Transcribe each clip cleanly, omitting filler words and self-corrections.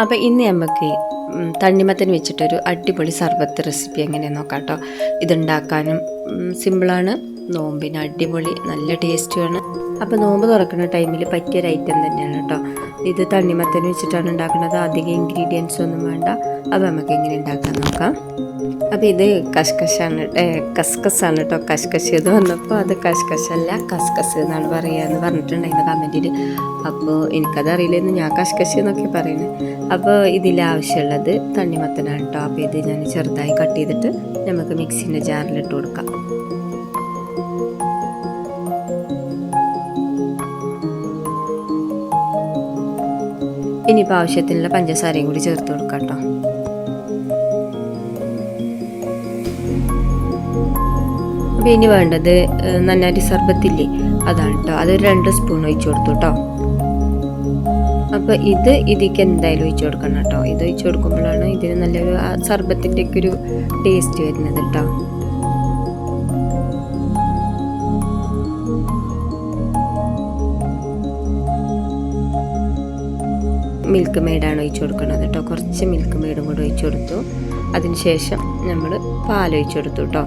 അപ്പോൾ ഇന്ന് നമുക്ക് തണ്ണിമത്തൻ വെച്ചിട്ടൊരു അടിപൊളി സർബത്ത് റെസിപ്പി എങ്ങനെയാണെന്ന് നോക്കാം കേട്ടോ. ഇതുണ്ടാക്കാനും സിമ്പിളാണ്, നോമ്പിന് അടിപൊളി നല്ല ടേസ്റ്റുമാണ്. അപ്പോൾ നോമ്പ് തുറക്കുന്ന ടൈമിൽ പറ്റിയൊരു ഐറ്റം തന്നെയാണ് കേട്ടോ. ഇത് തണ്ണിമത്തൻ വെച്ചിട്ടാണ് ഉണ്ടാക്കുന്നത്, അധികം ഇൻഗ്രീഡിയൻസ് ഒന്നും വേണ്ട. അപ്പോൾ നമുക്ക് എങ്ങനെ ഉണ്ടാക്കാൻ നോക്കാം. അപ്പോൾ ഇത് കസ്കസാണ് കേട്ടോ. കസ്കസ് ഇത് വന്നപ്പോൾ അത് കസ്കസല്ല കസ്കസ് എന്നാണ് പറയുകയെന്ന് പറഞ്ഞിട്ടുണ്ടായിരുന്നു കമൻറ്റിൽ. അപ്പോൾ എനിക്കതറിയില്ലെന്ന്, ഞാൻ കസ്കസ് എന്നൊക്കെ പറയുന്നത്. അപ്പോൾ ഇതിൽ ആവശ്യമുള്ളത് തണ്ണിമത്തനാണ് കേട്ടോ. അപ്പോൾ ഇത് ഞാൻ ചെറുതായി കട്ട് ചെയ്തിട്ട് നമുക്ക് മിക്സിൻ്റെ ജാറിലിട്ട് കൊടുക്കാം. ഇനിയിപ്പോൾ ആവശ്യത്തിനുള്ള പഞ്ചസാരയും കൂടി ചേർത്ത് കൊടുക്കാം കേട്ടോ. അപ്പോൾ ഇനി വേണ്ടത് നന്നാരി സർബത്തില്ലേ, അതാണ് കേട്ടോ. അതൊരു 2 സ്പൂൺ ഒഴിച്ചു കൊടുത്തു കേട്ടോ. അപ്പോൾ ഇതിലേക്ക് എന്തായാലും ഒഴിച്ചു കൊടുക്കണം കേട്ടോ. ഇത് ഒഴിച്ചു കൊടുക്കുമ്പോഴാണ് ഇതിന് നല്ലൊരു സർബത്തിൻ്റെ ഒക്കെ ഒരു ടേസ്റ്റ് വരുന്നത് കേട്ടോ. മിൽക്ക് മെയ്ഡാണ് ഒഴിച്ചു കൊടുക്കുന്നത് കേട്ടോ. കുറച്ച് മിൽക്ക് മെയ്ഡും കൂടെ ഒഴിച്ചു കൊടുത്തു. അതിനുശേഷം നമ്മൾ പാലൊഴിച്ചു കൊടുത്തു കേട്ടോ.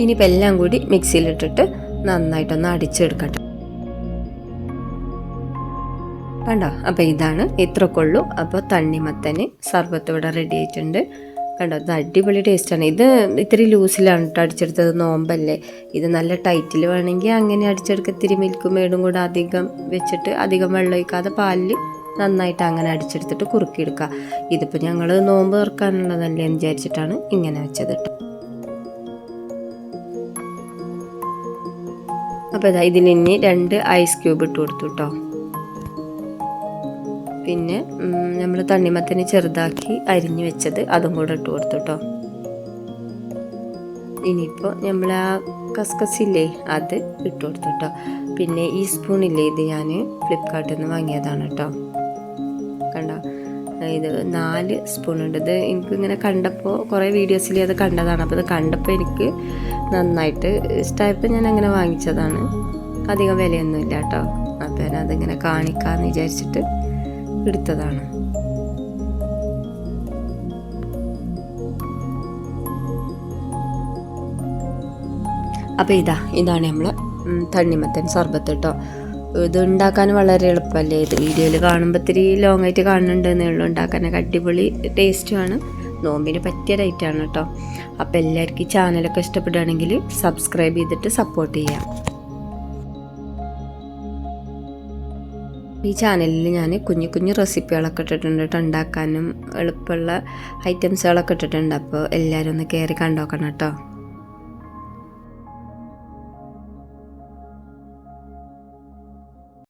ഇനിയിപ്പോൾ എല്ലാം കൂടി മിക്സിയിലിട്ടിട്ട് നന്നായിട്ടൊന്ന് അടിച്ചെടുക്കട്ടെ. കണ്ടോ, അപ്പോൾ ഇതാണ്, ഇത്രക്കൊള്ളൂ. അപ്പോൾ തണ്ണിമത്തന് സർബത്ത് ഇവിടെ റെഡി ആയിട്ടുണ്ട്. കണ്ടോ, ഇത് അടിപൊളി ടേസ്റ്റാണ്. ഇത് ഇത്തിരി ലൂസിലാണ് കേട്ടോ അടിച്ചെടുത്തത്, നോമ്പല്ലേ. ഇത് നല്ല ടൈറ്റിൽ വേണമെങ്കിൽ അങ്ങനെ അടിച്ചെടുക്കുക. ഇത്തിരി മിൽക്ക് മേടും കൂടെ അധികം വെച്ചിട്ട് അധികം വെള്ളം ഒഴിക്കാതെ പാലിൽ നന്നായിട്ട് അങ്ങനെ അടിച്ചെടുത്തിട്ട് കുറുക്കിയെടുക്കുക. ഇതിപ്പോൾ ഞങ്ങൾ നോമ്പ് തുറക്കാനുള്ളതല്ലേ എന്ന് വിചാരിച്ചിട്ടാണ് ഇങ്ങനെ വെച്ചത് കേട്ടോ. അപ്പോൾ ഇതാ ഇതിലിനി 2 ഐസ് ക്യൂബ് ഇട്ട് കൊടുത്തു കേട്ടോ. പിന്നെ നമ്മൾ തണ്ണിമത്തന് ചെറുതാക്കി അരിഞ്ഞു വെച്ചത് അതും കൂടെ ഇട്ട് കൊടുത്തു കേട്ടോ. ഇനിയിപ്പോൾ നമ്മൾ ആ കസ്കസില്ലേ അത് ഇട്ട് കൊടുത്തു കേട്ടോ. പിന്നെ ഈ സ്പൂണില്ലേ, ഇത് ഞാൻ ഫ്ലിപ്കാർട്ടിൽ നിന്ന് വാങ്ങിയതാണ് കേട്ടോ. കണ്ടോ, ഇത് 4 സ്പൂണുണ്ട്. ഇത് എനിക്കിങ്ങനെ കണ്ടപ്പോൾ കുറേ വീഡിയോസിൽ അത് കണ്ടതാണ്. അപ്പോൾ ഇത് കണ്ടപ്പോൾ എനിക്ക് നന്നായിട്ട് ഇഷ്ടമായപ്പോൾ ഞാൻ അങ്ങനെ വാങ്ങിച്ചതാണ്. അധികം വിലയൊന്നുമില്ല കേട്ടോ. അപ്പോൾ ഞാൻ അതിങ്ങനെ കാണിക്കാമെന്ന് വിചാരിച്ചിട്ട് എടുത്തതാണ്. അപ്പോൾ ഇതാണ് നമ്മൾ തണ്ണിമത്തൻ സർബത്ത് കേട്ടോ. ഇത് ഉണ്ടാക്കാൻ വളരെ എളുപ്പമല്ലേ. ഇത് വീഡിയോയിൽ കാണുമ്പോൾ ഇത്തിരി ലോങ് ആയിട്ട് കാണുന്നുണ്ടെന്നേ ഉള്ളൂ. ഉണ്ടാക്കാനൊക്കെ അടിപൊളി ടേസ്റ്റുമാണ്, നോമ്പിന് പറ്റിയ ഡൈറ്റാണ് കേട്ടോ. അപ്പോൾ എല്ലാവർക്കും ഈ ചാനലൊക്കെ ഇഷ്ടപ്പെടുകയാണെങ്കിൽ സബ്സ്ക്രൈബ് ചെയ്തിട്ട് സപ്പോർട്ട് ചെയ്യാം. ഈ ചാനലിൽ ഞാൻ കുഞ്ഞു കുഞ്ഞു റെസിപ്പികളൊക്കെ ഇട്ടിട്ടുണ്ട് കേട്ടോ. ഉണ്ടാക്കാനും എളുപ്പമുള്ള ഐറ്റംസുകളൊക്കെ ഇട്ടിട്ടുണ്ട്. അപ്പോൾ എല്ലാവരും ഒന്ന് കയറി കണ്ടോക്കണം കേട്ടോ.